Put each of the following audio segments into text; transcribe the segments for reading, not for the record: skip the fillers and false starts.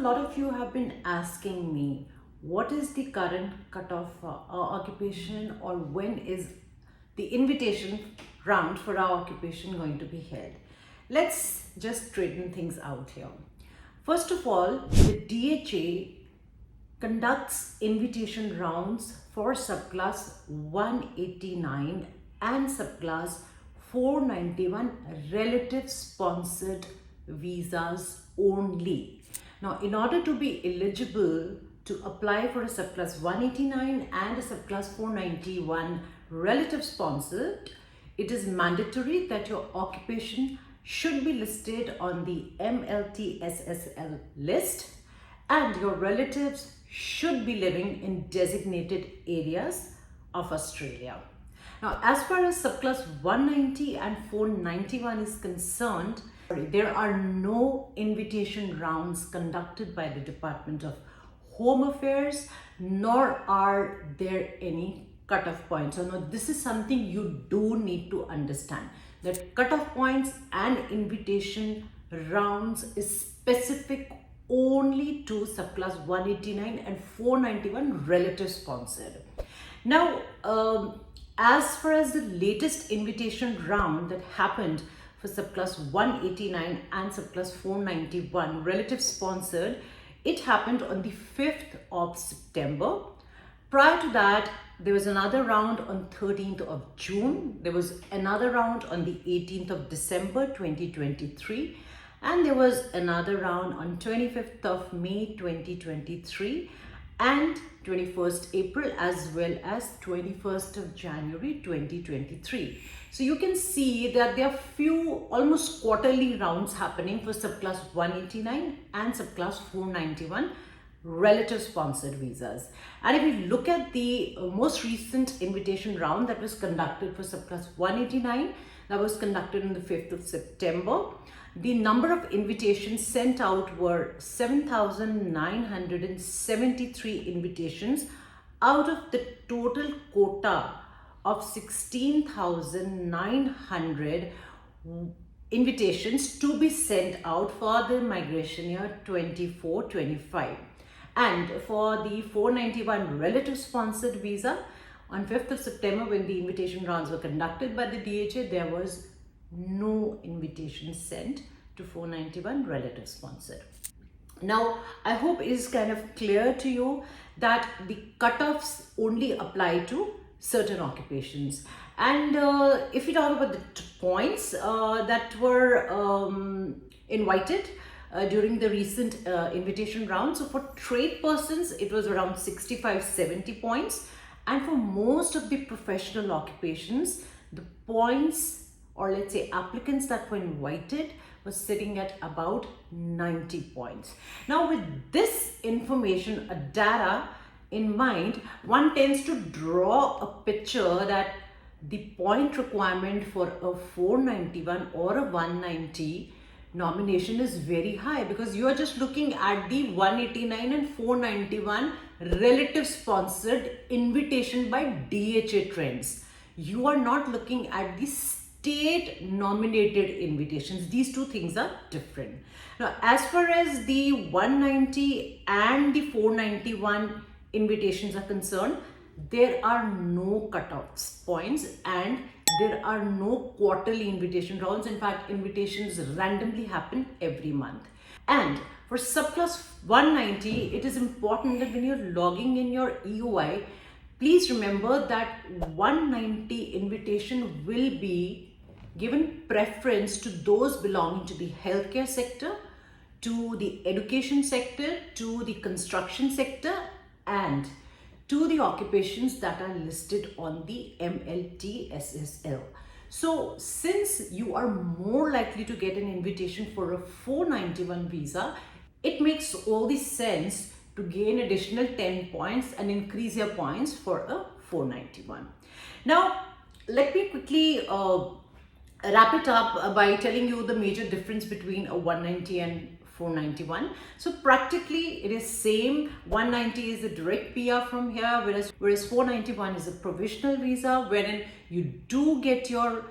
lot of you have been asking me, what is the current cutoff occupation, or when is the invitation round for our occupation going to be held? Let's just straighten things out here. First of all, the DHA conducts invitation rounds for subclass 189 and subclass 491 relative sponsored visas only. Now, in order to be eligible to apply for a subclass 189 and a subclass 491 relative sponsored, it is mandatory that your occupation should be listed on the MLTSSL list and your relatives should be living in designated areas of Australia. Now, as far as subclass 190 and 491 is concerned, there are no invitation rounds conducted by the Department of Home Affairs, nor are there any cutoff points. So now this is something you do need to understand, that cutoff points and invitation rounds is specific only to subclass 189 and 491 relative sponsored. Now, as far as the latest invitation round that happened for subclass 189 and subclass 491 relative sponsored, it happened on the 5th of September. Prior to that, there was another round on 13th of June. There was another round on the 18th of December 2023. And there was another round on 25th of May 2023 and 21st April as well as 21st of January 2023. So you can see that there are few almost quarterly rounds happening for subclass 189 and subclass 491 relative sponsored visas. And if we look at the most recent invitation round that was conducted for subclass 189, that was conducted on the 5th of September, the number of invitations sent out were 7,973 invitations out of the total quota of 16,900 invitations to be sent out for the migration year 24-25. And for the 491 relative sponsored visa, on 5th of September, when the invitation rounds were conducted by the DHA, there was no invitation sent to 491 relative sponsored. Now, I hope it is kind of clear to you that the cutoffs only apply to certain occupations. And if we talk about the points that were invited during the recent invitation round, so for trade persons, it was around 65-70 points. And for most of the professional occupations, the points, or let's say applicants that were invited, was sitting at about 90 points. Now, with this information, data in mind, one tends to draw a picture that the point requirement for a 491 or a 190 nomination is very high, because you are just looking at the 189 and 491 relative sponsored invitation by DHA trends. You are not looking at the state nominated invitations. These two things are different. Now, as far as the 190 and the 491 invitations are concerned, there are no cutoff points and there are no quarterly invitation rounds. In fact, invitations randomly happen every month. And for subclass 190, it is important that when you're logging in your EOI, please remember that 190 invitation will be given preference to those belonging to the healthcare sector, to the education sector, to the construction sector, and to the occupations that are listed on the MLTSSL. So since you are more likely to get an invitation for a 491 visa, it makes all the sense to gain additional 10 points and increase your points for a 491. Now, let me quickly wrap it up by telling you the major difference between a 190 and 491. So practically it is same. 190 is a direct PR from here, whereas 491 is a provisional visa, wherein you do get your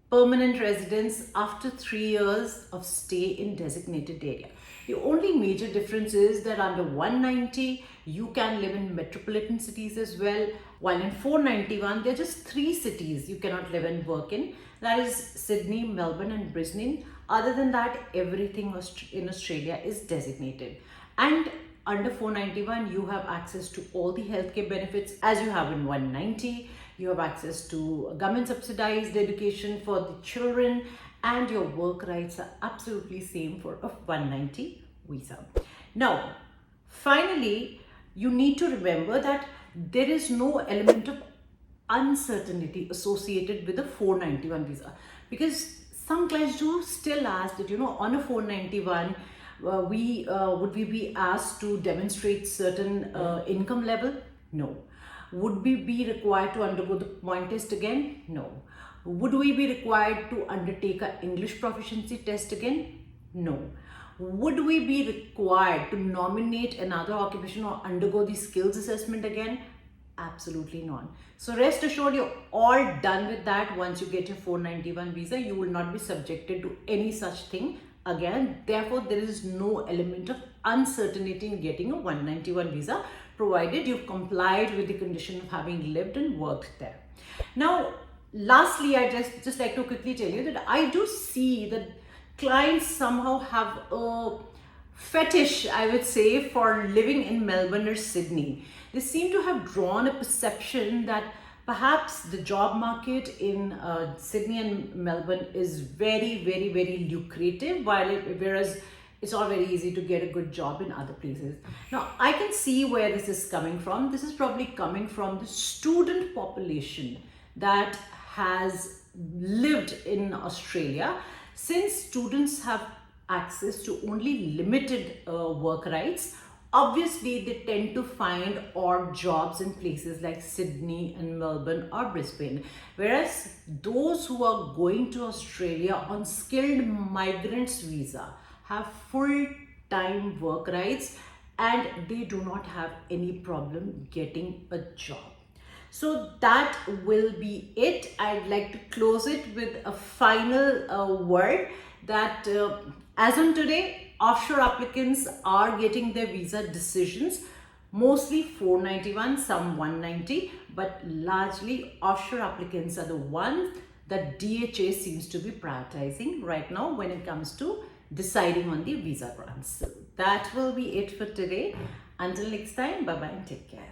permanent residence after 3 years of stay in designated area. The only major difference is that under 190, you can live in metropolitan cities as well, while in 491, there are just 3 cities you cannot live and work in. That is Sydney, Melbourne and Brisbane. Other than that, everything in Australia is designated. And under 491, you have access to all the healthcare benefits as you have in 190. You have access to government subsidized education for the children, and your work rights are absolutely same for a 190 visa. Now, finally, you need to remember that there is no element of uncertainty associated with the 491 visa, because some clients do still ask that, on a 491, would we be asked to demonstrate certain income level? No. Would we be required to undergo the point test again? No. Would we be required to undertake an English proficiency test again? No. Would we be required to nominate another occupation or undergo the skills assessment again? Absolutely not. So rest assured, you're all done with that. Once you get your 491 visa, you will not be subjected to any such thing again. Therefore, there is no element of uncertainty in getting a 191 visa, provided you've complied with the condition of having lived and worked there. Now, lastly, I just like to quickly tell you that I do see that clients somehow have a fetish, I would say, for living in Melbourne or Sydney. They seem to have drawn a perception that perhaps the job market in Sydney and Melbourne is very, very, very lucrative, whereas it's all very easy to get a good job in other places. Now, I can see where this is coming from. This is probably coming from the student population that has lived in Australia. Since students have access to only limited work rights, obviously they tend to find odd jobs in places like Sydney and Melbourne or Brisbane. Whereas those who are going to Australia on skilled migrants visa have full-time work rights, and they do not have any problem getting a job. So that will be it. I'd like to close it with a final word that as on today, offshore applicants are getting their visa decisions, mostly 491, some 190, but largely offshore applicants are the ones that DHA seems to be prioritizing right now when it comes to deciding on the visa grants. So that will be it for today. Until next time, bye bye and take care.